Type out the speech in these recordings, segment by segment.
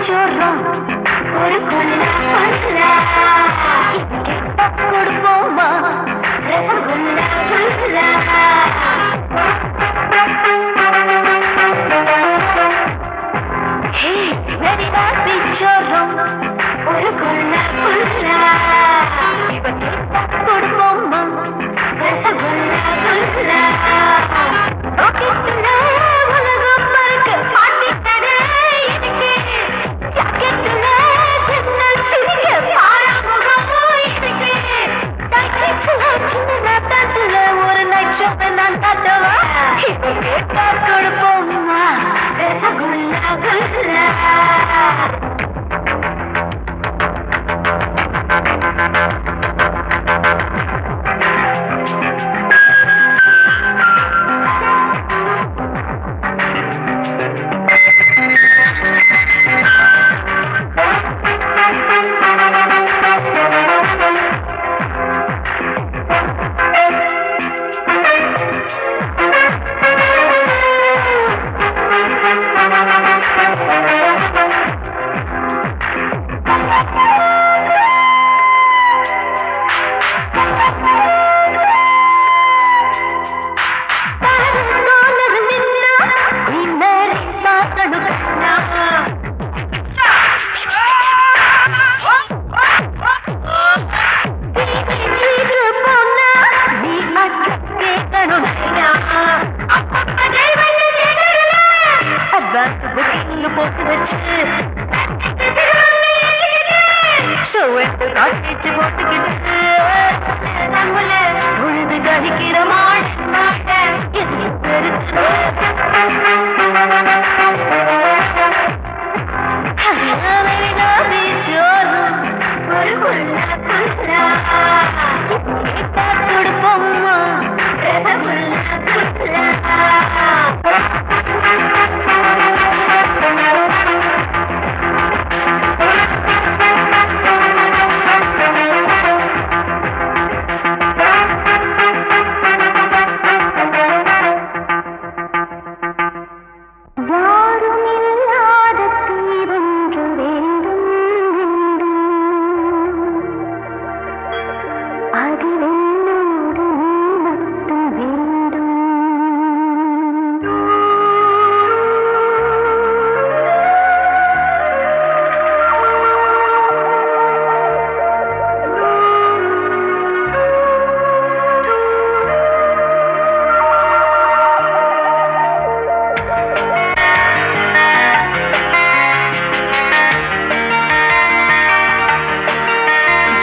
பிச்சோரம் ஒரு கொல்ல கொல்ல கொடுப்போமா ரசகுல்ல குல்ல ஹே வெரிடா பிச்சோரம் ஒரு கொல்ல கொல்ல இவன் கொடுப்போமா ரசகுல்ல குல்ல ராக்கெட்ல உலகம் பறக்க பாட்டி கடை எனக்கு ஜாக்கெட்ல ஜன்னல் சிரிக்க பாராமுகமோ எனக்கு டாக்ஸில சின்ன டான்ஸ்ல ஒரு நைட் ஷோ நான் காட்டவா இப்போ கேட்டா கொடுப்போமா ரசகுல்லா குல்லா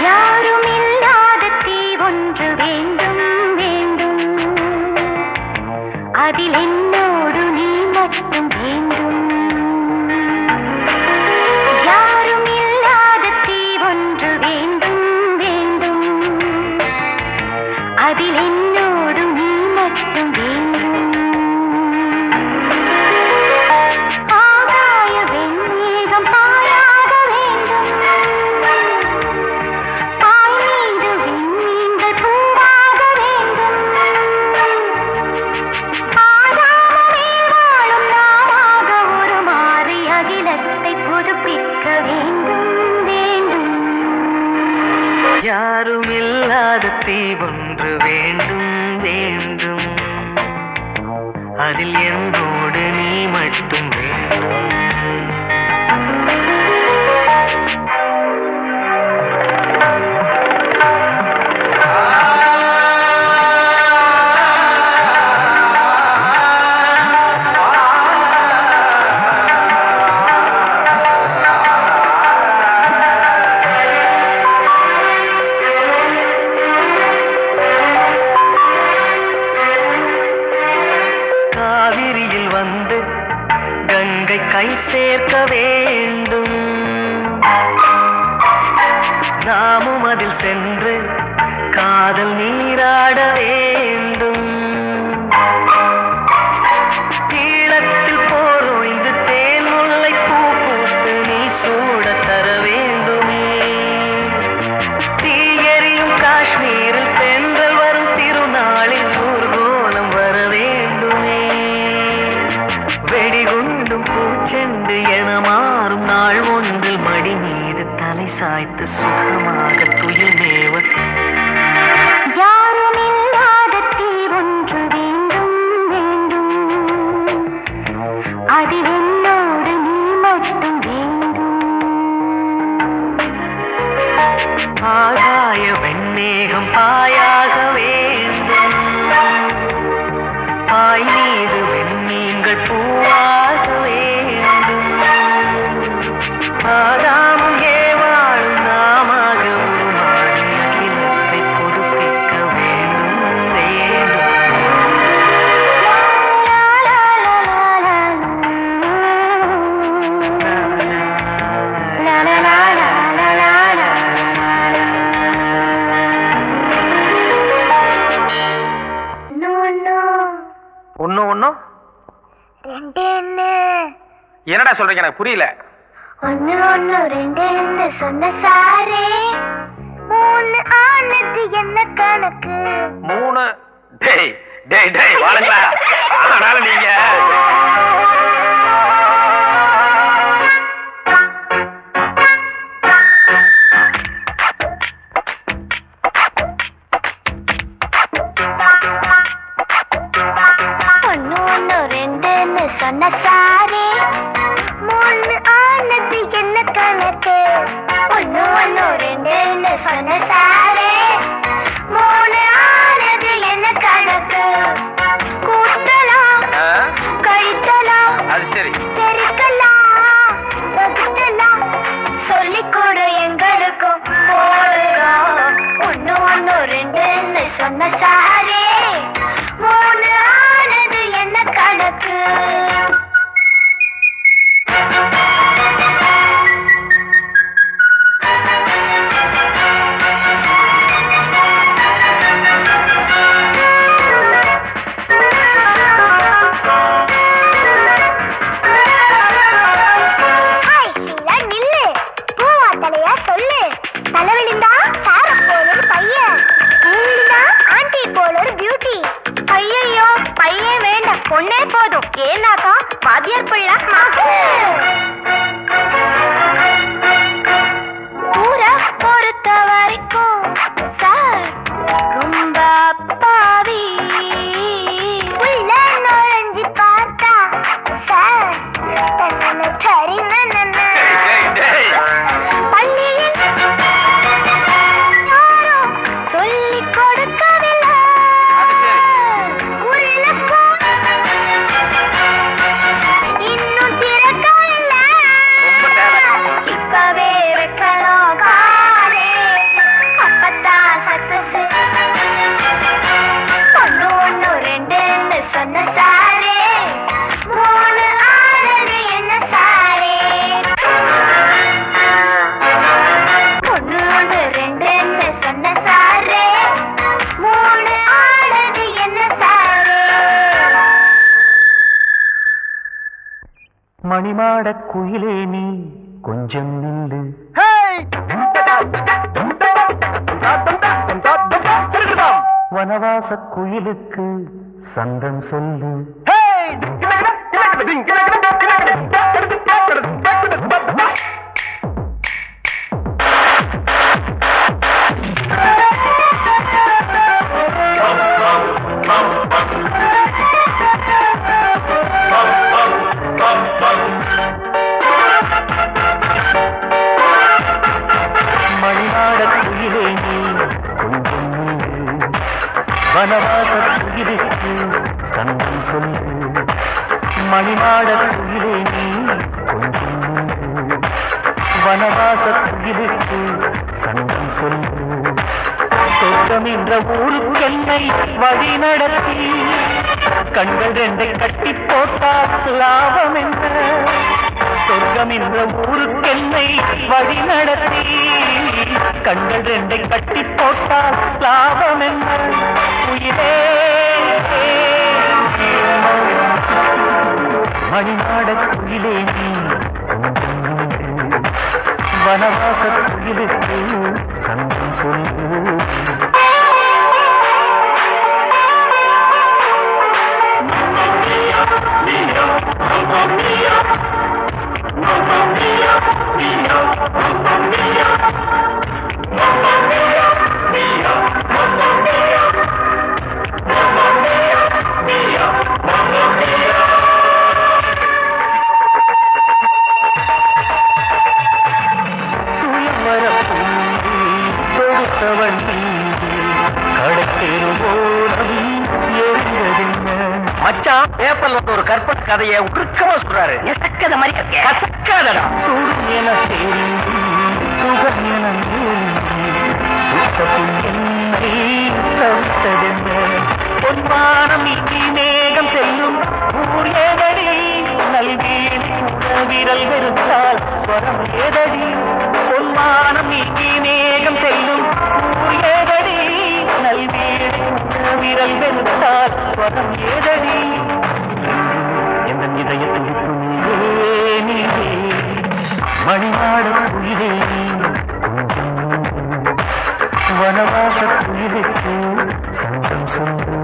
யாருமில்லாத தீவொன்று வேண்டும் வேண்டும் அதில் என்னோடு நீ மட்டும் வேண்டும். கங்கை கை சேர்க்க வேண்டும், நாமும் அதில் சென்று காதல் நீராட வேண்டும். ஈழத்தில் போரோய்ந்து தேன் முல்லை பூ பூத்து நீ சூட தர வேண்டுமே. தீயெறியும் காஷ்மீரில் தென்றல் வரும் திருநாளில் ஊர்கோலம் வர வேண்டுமே. வெடிகுண்டும் பூச்செண்டு என மாறும் நாள் சாய்த்து சுகமாக துயில் மேவ யாரும் இல்லாத தீர் ஒன்று வேண்டும் வேண்டும் அதில் என்னோடு நீ மட்டும் வேண்டும் ஆகாய வெண்ணேகம் பாயாக வேண்டும் பாய் மீது வெண்ணீங்கள் பூவாக வேண்டும் ஆதாமும் ஏவாளும் நாமாக உருமாறி அகிலத்தை புதுப்பிக்க வேண்டும் ஒன்னும் ஒன்னும் என்னடா சொல்றீங்க எனக்கு புரியல. ஒன்னு ஒன்னு ரெண்டு சொன்ன சாரே மூணு ஆனது என்ன கணக்கு 3 டேய் டேய் டேய் வாழுங்களா ஆனாலும் நீங்க ஒன்னு ஒன்னு ரெண்டுன்னு சொன்ன சாரே மூணு ஆனது என்ன கணக்கு ஒன்னு ஒன்னு ரெண்டுன்னு சொன்ன சாரே மூணு ஆனது என்ன கணக்கு கூட்டலாம் கழித்தலாம் அது சரி பெருக்கலாம் வகுத்தலாம் சொல்லிக் கொடு எங்களுக்கும் போடுறோம் ஒன்னு ஒன்னு ரெண்டுன்னு சொன்ன சாரே மூணு ஆனது என்ன கணக்கு பொண்ணே போதும் ஏன்னாக்கா வாத்தியார் பிள்ளை ஊரை பொறுத்த வரைக்கும் சார் ரொம்ப அப்பாவி உள்ள நுழைஞ்சு பார்த்தா சார் தன்னை தரின பள்ளியில் யாரும் சொல்லிக் கொடுக்கவில்லை இன்னும் திறக்கவில்லை இப்பவே வைக்கணும் காலே அப்பத்தான் சக்சஸ் ஒன்னு ஒன்னு ரெண்டுன்னு சொன்ன சாரே மூணு ஆனது என்ன சாரே ஒன்னு ஒன்னு ரெண்டுன்னு சொன்ன சாரே மூணு ஆனது என்ன சாரே மணிமாட குயிலே நீ கொஞ்சம் நில்லு வனவாச குயிலுக்கு சந்தம் சொல்லு மணிமாட குயிலே நீ கொஞ்சம் நில்லு வனவாச குயிலுக்கு சந்தம் சொல்லு மணிமாட குயிலே நீ கொஞ்சம் நில்லு வனவாச குயிலுக்கு சந்தம் சொல்லு சொர்க்கம் என்ற ஊருக்கென்னை வழி நடத்தி கண்கள் ரெண்டை கட்டி போட்டால் லாபம் என்ன சொர்க்கம் என்ற ஊருக்கென்னை வழி நடத்தி கண்கள் ரெண்டை கட்டி போட்டால் லாபம் என்ன உயிரே மணிநாட குயிலே நீ கொஞ்சம் நின்று வனவாச குயிலுக்கு சந்தம் சொல்லு Mamma mia, mia, mamma mia. பேப்பர்ல வந்து ஒரு கற்பனை கதையை உருக்கமா சொல்றாரு. நெசக்கத மாதிரி இருக்கே. கசக்காதடா. சூடு என தேடி சுகம் என சுத்தப்பும் என்னை சவித்ததென்ன பொன்மானம் இனி மேகம் செல்லும் ஊர் ஏதடி நல்வீன் விரல் வெறுத்தால் ஸ்வரம் ஏதடி பொன்மானம் இனி மேகம் செல்லும் ஊர் ஏதடி நல்வீன் விரல் வெறுத்தால் ஸ்வரம் ஏதடி எந்த இதய துடிப்பு நீரே மணிநாடு குயிலே வனவாச குயிலுக்கு சங்கம் சொல்லு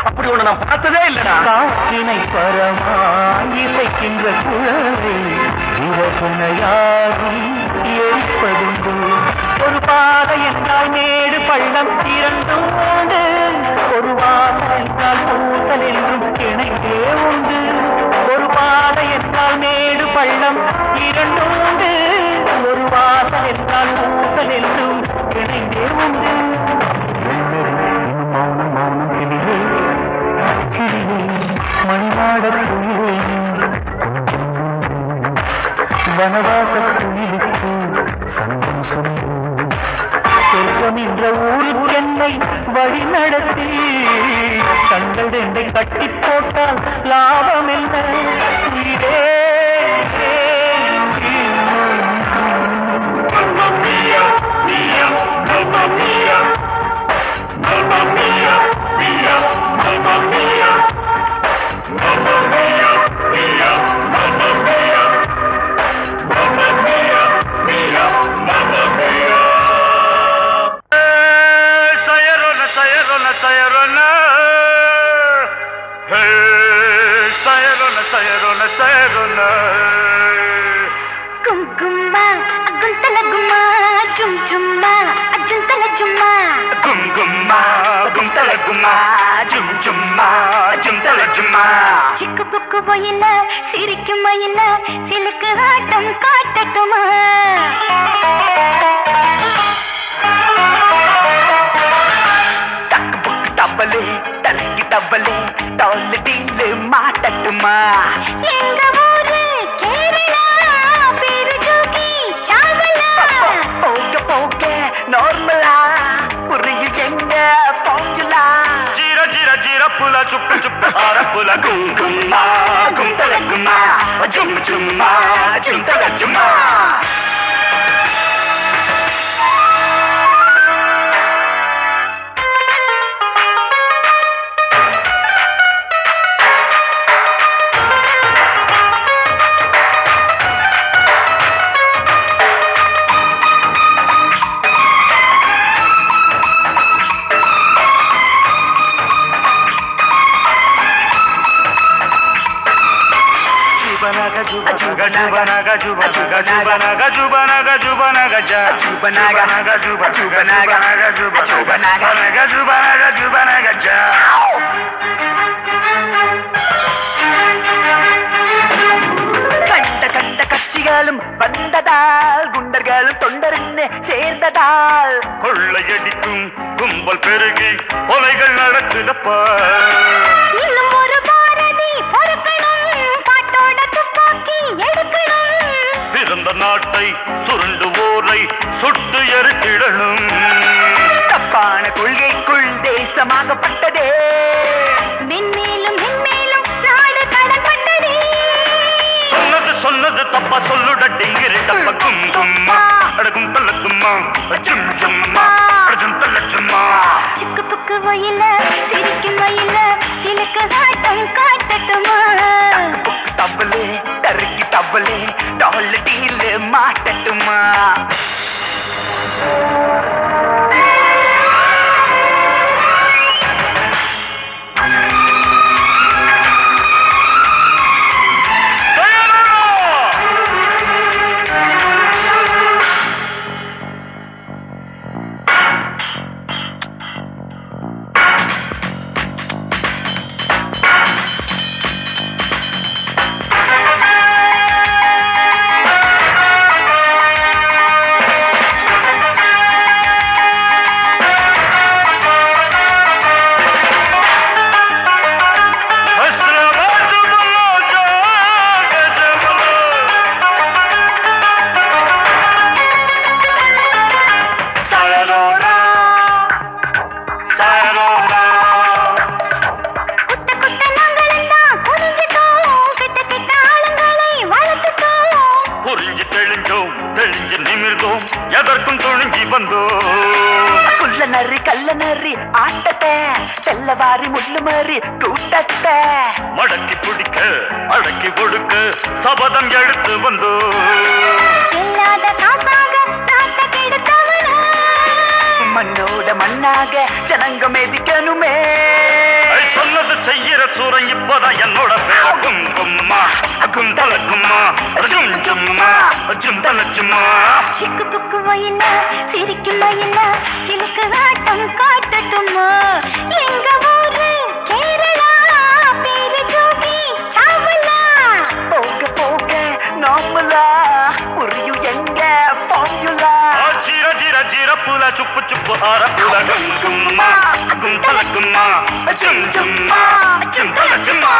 அப்படி ஒண்ணு நான் பார்த்ததே இல்லடா. காற்றினை ஸ்வரமாய் இசைக்கின்ற குழந்தை இவகுனையாகும் எரிப்பதுண்டு. ஒரு பாதை என்றால் மேடு பள்ளம் இரண்டும் உண்டு. ஒரு வாசல் என்றால் பூசல் என்றும் இணைந்தே உண்டு. ஒரு பாதை என்றால் மேடு பள்ளம் இரண்டும் உண்டு. ஒரு வாசல் என்றால் பூசல் என்றும் இணைந்தே உண்டு. மௌனம் மௌனம் கிளியே கிளியே மணிநாட குயிலே வனவாச குயிலுக்கு சங்கம் சொல்லு சொர்க்கம் என்ற ஊருக்கு என்னை வழி நடத்தி கண்கள் என்னை கட்டி போட்டால் லாபம் என்ன உயிரே குங்குமா குந்தல குமா ஜும் ஜும்மா அஜுந்தல ஜும்மா குங்குமா குந்தல குமா ஜும் ஜும்மா ஜுந்தல ஜும்மா சிக்கு புக்கு போயில சிரிக்கும் மயில சிலுக்கு ஆட்டம் காட்டட்டுமா டக்கு புக்கு டப்பலே தனக்கு டப்பலே டால் டீல் மாட்டட்டுமா எங்க ஊரு கேரளா பேரு ஜோகி சாவலா போக போக நார்மலா புரியும் எங்க ஃபார்முலா ஜீர ஜீர ஜீர புல சுப்பு சுப்பு ஆர புல குங்குமா குந்தல குமா ஜும் ஜும்மா ஜுந்தல ஜும்மா Jubanaga juba jubanaga jubanaga jubanaga ja jubanaga juba jubanaga juba jubanaga jubanaga jubanaga ja கண்ட கண்ட கட்சிகளும் வந்ததால் குண்டர்களும் தொண்டரின்னு சேர்ந்ததால் கொள்ளையடிக்கும் கும்பல் பெருகி கொலைகள் நடக்குதப்பா இன்னும் ஒரு பாரதி பொறுக்கணும் பாட்டோட துப்பாக்கி எடுக்கணும் பிறந்த நாட்டை சுருண்டு ஓரை சுட்டு எரித்திடணும் தப்பான கொள்கைக்குள் தேசமாகப்பட்டதே மென்மேலும் மென்மேலும் நாடு கடன்பட்டதே சொன்னது சொன்னது தப்பா சொல்லுடட்டி டிங்கிரி டப்ப கும் கும்மா அடகும் தள்ளக்கும்மா சும் சும்மா அடகும் தள்ளச்சும்மா சிக்கு புக்கு வயல சிரிக்கும் வயல சிலுக்கு காட்டம் காட்டட்டுமா தவளே தருக்கி தவளே டால் டீல் மாட்டட்டுமா எதற்கும் துணிஞ்சி வந்தோ குள்ள நரி கள்ள நரி ஆட்டத்தை செல்லவாரி முள்ளு மாறி கூட்டத்தை மடக்கி பிடிக்க அடக்கி கொடுக்க சபதம் எடுத்து வந்தோ இல்லாத காசாக நாட்ட கெடுத்தவன மண்ணோட மண்ணாக ஜனங்க மேதிக்கணுமே சொன்னது செய்யற சூரன் இப்பதான் என்னோட பேர கும் கும்மா கும் தலக்கும்மா ஜும் ஜும்மா ஜும் தலச்சும்மா சிக்கு புக்கு வயல சிரிக்கும் வயல சிலுக்கு காட்டம் காட்டட்டுமா எங்க ஊரு கேரளா பேரு ஜோகி சாவலா போக போக நாமலா புரியும் எங்க ஃபார்முலா ஜீர ஜீர ஜீர புல சுப்பு சுப்பு ஆர புல கும் கும்மா கும் தலக்கும்மா ஜும் ஜும்மா ஜும் தலச்சும்மா